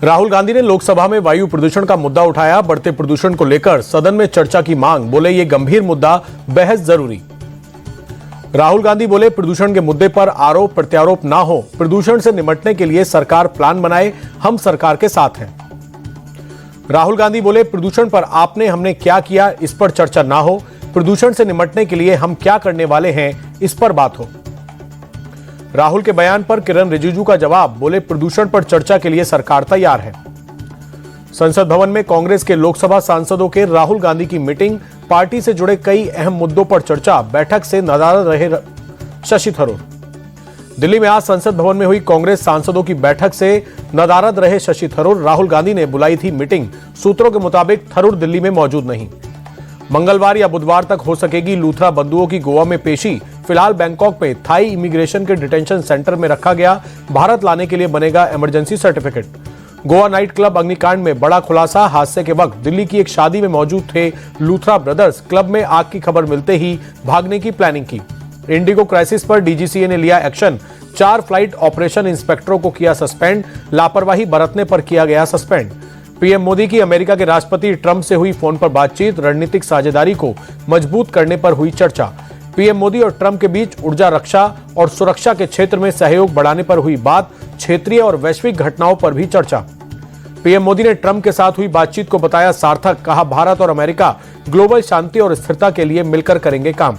राहुल गांधी ने लोकसभा में वायु प्रदूषण का मुद्दा उठाया। बढ़ते प्रदूषण को लेकर सदन में चर्चा की मांग। बोले ये गंभीर मुद्दा, बहस जरूरी। राहुल गांधी बोले प्रदूषण के मुद्दे पर आरोप प्रत्यारोप ना हो। प्रदूषण से निपटने के लिए सरकार प्लान बनाए, हम सरकार के साथ हैं। राहुल गांधी बोले प्रदूषण पर आपने हमने क्या किया इस पर चर्चा ना हो। प्रदूषण से निपटने के लिए हम क्या करने वाले हैं इस पर बात हो। राहुल के बयान पर किरण रिजिजू का जवाब। बोले प्रदूषण पर चर्चा के लिए सरकार तैयार है। संसद भवन में कांग्रेस के लोकसभा सांसदों के राहुल गांधी की मीटिंग। पार्टी से जुड़े कई अहम मुद्दों पर चर्चा। बैठक से नाराज रहे शशि थरूर। दिल्ली में आज संसद भवन में हुई कांग्रेस सांसदों की बैठक से नाराज रहे शशि थरूर। राहुल गांधी ने बुलाई थी मीटिंग। सूत्रों के मुताबिक थरूर दिल्ली में मौजूद नहीं। मंगलवार या बुधवार तक हो सकेगी लूथरा बंधुओं की गोवा में पेशी। फिलहाल बैंकॉक में थाई इमिग्रेशन के डिटेंशन सेंटर में रखा गया। भारत लाने के लिए बनेगा emergency certificate. Goa night club अग्निकांड में बड़ा खुलासा। हादसे के वक्त दिल्ली की एक शादी में मौजूद थे लूथरा ब्रदर्स। क्लब में आग की खबर मिलते ही भागने की प्लानिंग की। इंडिगो क्राइसिस पर डीजीसीए ने लिया एक्शन। 4 फ्लाइट ऑपरेशन इंस्पेक्टरों को किया सस्पेंड। लापरवाही बरतने पर किया गया सस्पेंड। पीएम मोदी की अमेरिका के राष्ट्रपति ट्रंप से हुई फोन पर बातचीत। रणनीतिक साझेदारी को मजबूत करने पर हुई चर्चा। पीएम मोदी और ट्रंप के बीच ऊर्जा, रक्षा और सुरक्षा के क्षेत्र में सहयोग बढ़ाने पर हुई बात। क्षेत्रीय और वैश्विक घटनाओं पर भी चर्चा। पीएम मोदी ने ट्रंप के साथ हुई बातचीत को बताया सार्थक। कहा भारत और अमेरिका ग्लोबल शांति और स्थिरता के लिए मिलकर करेंगे काम।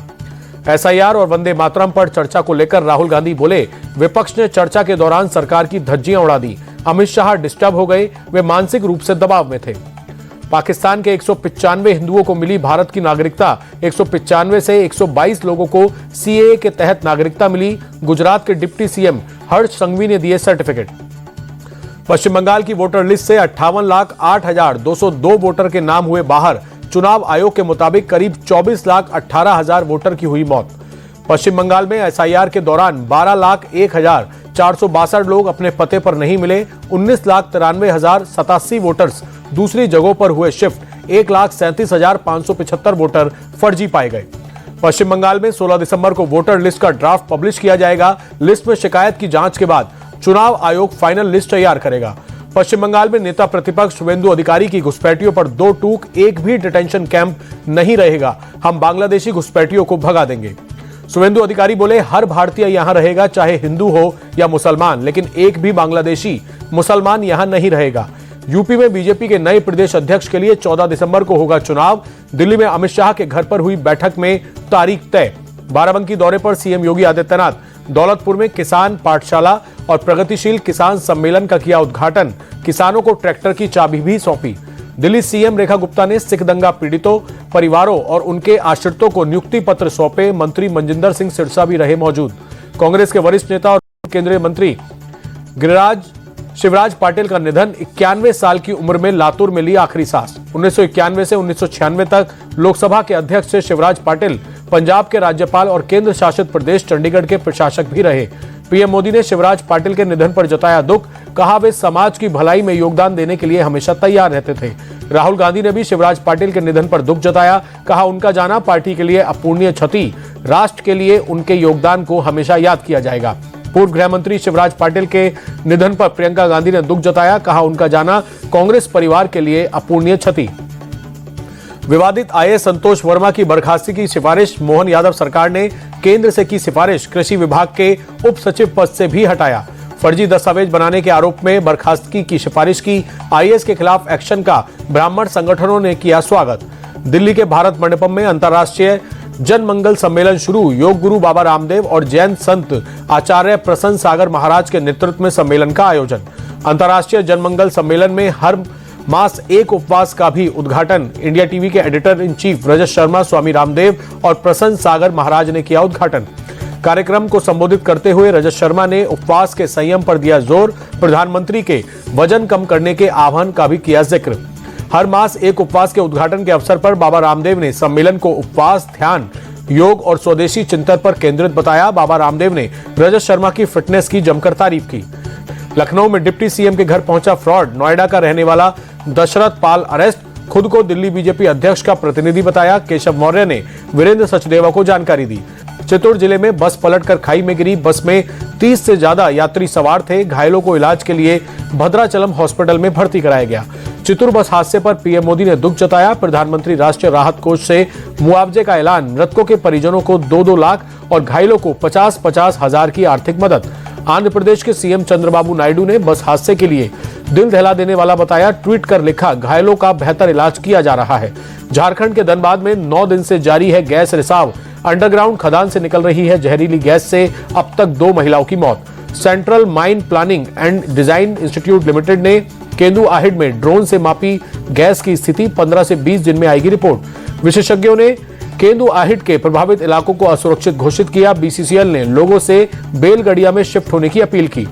एसआईआर और वंदे मातरम पर चर्चा को लेकर राहुल गांधी बोले विपक्ष ने चर्चा के दौरान सरकार की धज्जियां उड़ा दी। अमित शाह डिस्टर्ब हो गए, वे मानसिक रूप से दबाव में थे। पाकिस्तान के 195 हिंदुओं को मिली भारत की नागरिकता। 195 से 122 लोगों को सीएए के तहत नागरिकता मिली। गुजरात के डिप्टी सीएम हर्ष संघवी ने दिए सर्टिफिकेट। पश्चिम बंगाल की वोटर लिस्ट से 58,08,202 वोटर के नाम हुए बाहर। चुनाव आयोग के मुताबिक करीब 24,18,000 वोटर की हुई मौत। पश्चिम बंगाल में एसआईआर के दौरान 12,01,462 लोग अपने पते पर नहीं मिले। 19,93,087 वोटर्स दूसरी जगहों पर हुए शिफ्ट। 1,37,575 वोटर फर्जी पाए गए। पश्चिम बंगाल में 16 दिसंबर को वोटर लिस्ट का ड्राफ्ट पब्लिश किया जाएगा। लिस्ट में शिकायत की जांच के बाद चुनाव आयोग फाइनल लिस्ट तैयार करेगा। पश्चिम बंगाल में नेता प्रतिपक्ष शुवेंदु अधिकारी की घुसपैठियों पर 2 टूक। एक भी डिटेंशन कैंप नहीं रहेगा। हम बांग्लादेशी घुसपैठियों को भगा देंगे। शुवेंदु अधिकारी बोले हर भारतीय यहां रहेगा, चाहे हिंदू हो या मुसलमान, लेकिन एक भी बांग्लादेशी मुसलमान यहां नहीं रहेगा। यूपी में बीजेपी के नए प्रदेश अध्यक्ष के लिए 14 दिसंबर को होगा चुनाव। दिल्ली में अमित शाह के घर पर हुई बैठक में तारीख तय। बाराबंकी दौरे पर सीएम योगी आदित्यनाथ। दौलतपुर में किसान पाठशाला और प्रगतिशील किसान सम्मेलन का किया उद्घाटन। किसानों को ट्रैक्टर की चाबी भी सौंपी। दिल्ली सीएम रेखा गुप्ता ने सिख दंगा पीड़ितों, परिवारों और उनके आश्रितों को नियुक्ति पत्र सौंपे। मंत्री मनजिंदर सिंह सिरसा भी रहे मौजूद। कांग्रेस के वरिष्ठ नेता और केंद्रीय मंत्री शिवराज पाटिल का निधन। 91 साल की उम्र में लातूर में ली आखिरी सांस। 1991 से 1996 तक लोकसभा के अध्यक्ष थे शिवराज पाटिल। पंजाब के राज्यपाल और केंद्र शासित प्रदेश चंडीगढ़ के प्रशासक भी रहे। पीएम मोदी ने शिवराज पाटिल के निधन पर जताया दुख। कहा वे समाज की भलाई में योगदान देने के लिए हमेशा तैयार रहते थे। राहुल गांधी ने भी शिवराज पाटिल के निधन पर दुख जताया। कहा उनका जाना पार्टी के लिए अपूरणीय क्षति। राष्ट्र के लिए उनके योगदान को हमेशा याद किया जाएगा। पूर्व गृह मंत्री शिवराज पाटिल के निधन पर प्रियंका गांधी ने दुख जताया। कहा उनका जाना कांग्रेस परिवार के लिए अपूरणीय क्षति। विवादित आईएएस संतोष वर्मा की बर्खास्ती की सिफारिश। मोहन यादव सरकार ने केंद्र से की सिफारिश। कृषि विभाग के उप सचिव पद से भी हटाया। फर्जी दस्तावेज बनाने के आरोप में बर्खास्तगी की सिफारिश की। आईएएस के खिलाफ एक्शन का ब्राह्मण संगठनों ने किया स्वागत। दिल्ली के भारत मंडपम में अंतर्राष्ट्रीय जन मंगल सम्मेलन शुरू। योग गुरु बाबा रामदेव और जैन संत आचार्य प्रसन्न सागर महाराज के नेतृत्व में सम्मेलन का आयोजन। अंतर्राष्ट्रीय जन मंगल सम्मेलन में हर मास एक उपवास का भी उद्घाटन। इंडिया टीवी के editor in chief Rajat Sharma, Swami Ramdev और प्रसन्न सागर महाराज ने किया उद्घाटन। कार्यक्रम को संबोधित करते हुए रजत शर्मा ने उपवास के संयम पर दिया जोर। प्रधानमंत्री के वजन कम करने के आह्वान का भी किया जिक्र। हर मास एक उपवास के उद्घाटन के अवसर पर बाबा रामदेव ने सम्मेलन को उपवास, ध्यान, योग और स्वदेशी चिंतन पर केंद्रित बताया। बाबा रामदेव ने रजत शर्मा की फिटनेस की जमकर तारीफ की। लखनऊ में डिप्टी सीएम के घर पहुंचा फ्रॉड। नोएडा का रहने वाला दशरथ पाल अरेस्ट। खुद को दिल्ली बीजेपी अध्यक्ष का प्रतिनिधि बताया। केशव मौर्य ने वीरेंद्र सचदेवा को जानकारी दी। चित्तौड़ जिले में बस पलटकर खाई में गिरी। बस में 30 से ज्यादा यात्री सवार थे। घायलों को इलाज के लिए भद्राचलम हॉस्पिटल में भर्ती कराया गया। चित्तौड़ बस हादसे पर पीएम मोदी ने दुख जताया। प्रधानमंत्री राष्ट्रीय राहत कोष से मुआवजे का ऐलान। मृतकों के परिजनों को 2-2 लाख और घायलों को 50-50 हजार की आर्थिक मदद। आंध्र प्रदेश के सीएम चंद्रबाबू नायडू ने बस हादसे के लिए दिल दहला देने वाला बताया। ट्वीट कर लिखा, घायलों का बेहतर इलाज किया जा रहा है। झारखंड के धनबाद में 9 दिन से जारी है गैस रिसाव। अंडरग्राउंड खदान से निकल रही है जहरीली गैस से अब तक 2 महिलाओं की मौत। Central mine planning and design institute limited ने केंदु आहेड में ड्रोन से मापी गैस की स्थिति। 15 से 20 दिन में आएगी रिपोर्ट। विशेषज्ञों ने केंदु आहेड के प्रभावित इलाकों को असुरक्षित घोषित किया। बीसीसीएल ने लोगों से बेलगड़िया में शिफ्ट होने की अपील की।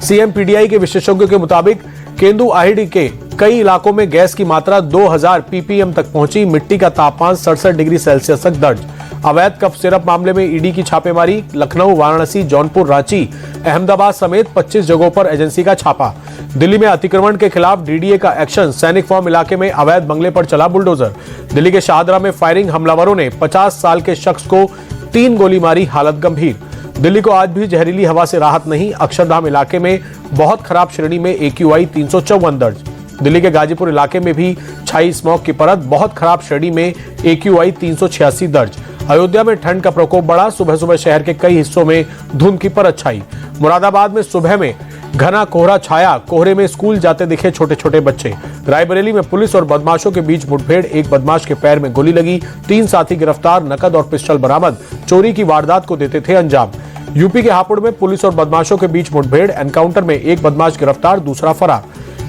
सीएम पीडीआई के विशेषज्ञों के मुताबिक केंदु आहेड के कई इलाकों में गैस की मात्रा 2000 ppm तक पहुंची। मिट्टी का तापमान 67 डिग्री सेल्सियस तक दर्ज। अवैध कफ सिरप मामले में ईडी की छापेमारी। लखनऊ, वाराणसी, जौनपुर, रांची, अहमदाबाद समेत 25 जगहों पर एजेंसी का छापा। दिल्ली में अतिक्रमण के खिलाफ डीडीए का एक्शन। सैनिक फॉर्म इलाके में अवैध बंगले पर चला बुलडोजर। दिल्ली के शाहदरा में फायरिंग। हमलावरों ने 50 साल के शख्स को 3 गोली मारी, हालत गंभीर। दिल्ली को आज भी जहरीली हवा से राहत नहीं। अक्षरधाम इलाके में बहुत खराब श्रेणी में AQI 354 दर्ज। दिल्ली के गाजीपुर इलाके में भी छाई स्मॉग की परत। बहुत खराब श्रेणी में AQI 386 दर्ज। अयोध्या में ठंड का प्रकोप बढ़ा। सुबह सुबह शहर के कई हिस्सों में धुंध की परत छाई। मुरादाबाद में सुबह में घना कोहरा छाया। कोहरे में स्कूल जाते दिखे छोटे छोटे बच्चे। रायबरेली में पुलिस और बदमाशों के बीच मुठभेड़। एक बदमाश के पैर में गोली लगी। 3 साथी गिरफ्तार। नकद और पिस्टल बरामद। चोरी की वारदात को देते थे अंजाम। यूपी के हापुड़ में पुलिस और बदमाशों के बीच मुठभेड़। एनकाउंटर में एक बदमाश गिरफ्तार, दूसरा फरार।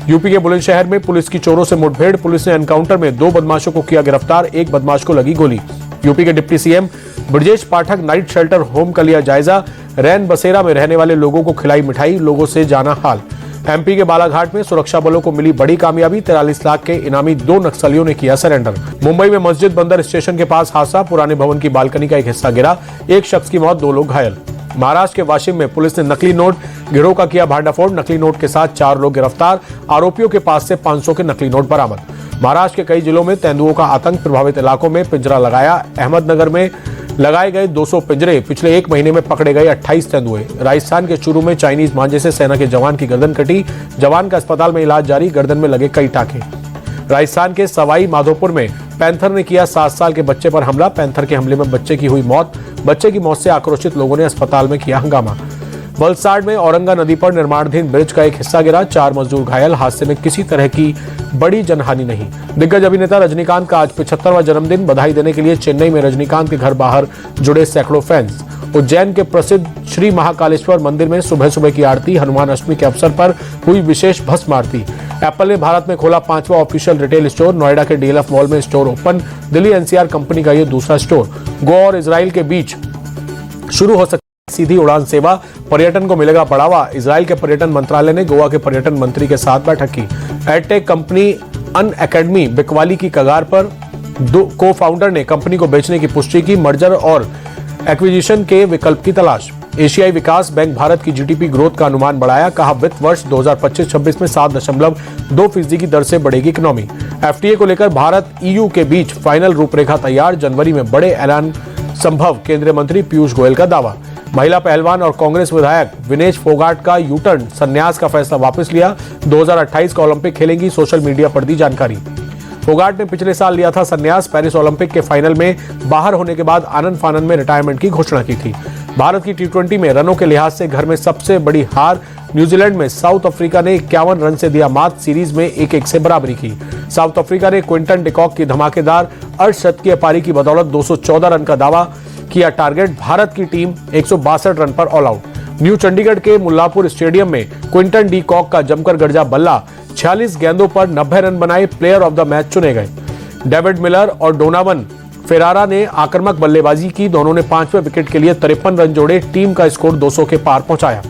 यूपी के बुलंदशहर में पुलिस की चोरों से मुठभेड़। पुलिस ने एनकाउंटर में 2 बदमाशों को किया गिरफ्तार। एक बदमाश को लगी गोली। यूपी के deputy CM Brajesh Pathak night shelter home का लिया जायजा। रैन बसेरा में रहने वाले लोगों को खिलाई मिठाई। लोगों से जाना हाल। एमपी के बालाघाट में सुरक्षा बलों को मिली बड़ी कामयाबी। 43 लाख के इनामी 2 नक्सलियों ने किया सरेंडर। मुंबई में मस्जिद बंदर स्टेशन के पास हादसा। पुराने भवन की बालकनी का एक हिस्सा गिरा। एक शख्स की मौत, 2 लोग घायल। महाराष्ट्र के वाशिम में पुलिस ने नकली नोट गिरोह का किया भांडाफोड़। नकली नोट के साथ 4 लोग गिरफ्तार। आरोपियों के पास से 500 के नकली नोट बरामद। महाराष्ट्र के कई जिलों में तेंदुओं का आतंक। प्रभावित इलाकों में पिंजरा लगाया। अहमदनगर में लगाए गए 200 पिंजरे। पिछले 1 महीने में पकड़े गए 28 तेंदुए। राजस्थान के चूरू में चाइनीज मांझे से सेना के जवान की गर्दन कटी। जवान का अस्पताल में इलाज जारी। गर्दन में लगे कई टाके। राजस्थान के सवाई माधोपुर में पैंथर ने किया 7 साल के बच्चे पर हमला। पैंथर के हमले में बच्चे की हुई मौत। बच्चे की मौत से आक्रोशित लोगों ने अस्पताल में किया हंगामा। वलसाड में औरंगा नदी पर निर्माणाधीन ब्रिज का एक हिस्सा गिरा। 4 मजदूर घायल। हादसे में किसी तरह की बड़ी जनहानि नहीं। दिग्गज अभिनेता रजनीकांत का आज 75वां जन्मदिन। बधाई देने के लिए चेन्नई में रजनीकांत के घर बाहर जुड़े सैकड़ों फैंस। उज्जैन के प्रसिद्ध श्री महाकालेश्वर मंदिर में सुबह सुबह की आरती। हनुमान अष्टमी के अवसर पर हुई विशेष भस्म आरती। एप्पल ने भारत में खोला 5वां ऑफिशियल रिटेल स्टोर। नोएडा के DLF मॉल में store open. Delhi NCR company का यह दूसरा स्टोर। गोवा और इजराइल के बीच शुरू हो सकती सीधी उड़ान सेवा। पर्यटन को मिलेगा बढ़ावा। इजराइल के पर्यटन मंत्रालय ने गोवा के पर्यटन मंत्री के साथ बैठक की। एडटेक कंपनी अन एकेडमी बिकवाली की कगार पर। को फाउंडर ने कंपनी को बेचने की पुष्टि की। मर्जर और एक्विजिशन के विकल्प की तलाश। एशियाई विकास बैंक भारत की GDP ग्रोथ का अनुमान बढ़ाया। कहा वित्त वर्ष 2025-26 में 7.2% की दर से बढ़ेगी इकोनॉमी। FTA को लेकर भारत EU के बीच फाइनल रूपरेखा तैयार। जनवरी में बड़े ऐलान संभव। केंद्रीय मंत्री पीयूष गोयल का दावा। महिला पहलवान और कांग्रेस विधायक विनेश फोगाट का यूटर्न। संन्यास का फैसला वापस लिया। 2028 का ओलंपिक खेलेंगी। सोशल मीडिया पर दी जानकारी। फोगाट ने पिछले साल लिया था संन्यास। पेरिस ओलंपिक के फाइनल में बाहर होने के बाद आनंद फानन में रिटायरमेंट की घोषणा की थी। भारत की T20 में रनों के लिहाज से घर में सबसे बड़ी हार। न्यूजीलैंड में साउथ अफ्रीका ने 51 रन से दिया मात। सीरीज में 1-1 से बराबरी की। साउथ अफ्रीका ने क्विंटन डिकॉक की धमाकेदार अर्धशतकीय पारी की बदौलत 214 रन का दावा किया टारगेट। भारत की टीम 162 रन पर ऑल आउट। न्यू चंडीगढ़ के मुल्लापुर स्टेडियम में क्विंटन डी कॉक का जमकर गरजा बल्ला। 46 गेंदों पर 90 रन बनाए। प्लेयर ऑफ द मैच चुने गए। डेविड मिलर और डोनावन फेरारा ने आक्रामक बल्लेबाजी की। दोनों ने 5वें विकेट के लिए 53 रन जोड़े। टीम का स्कोर 200 के पार पहुंचाया।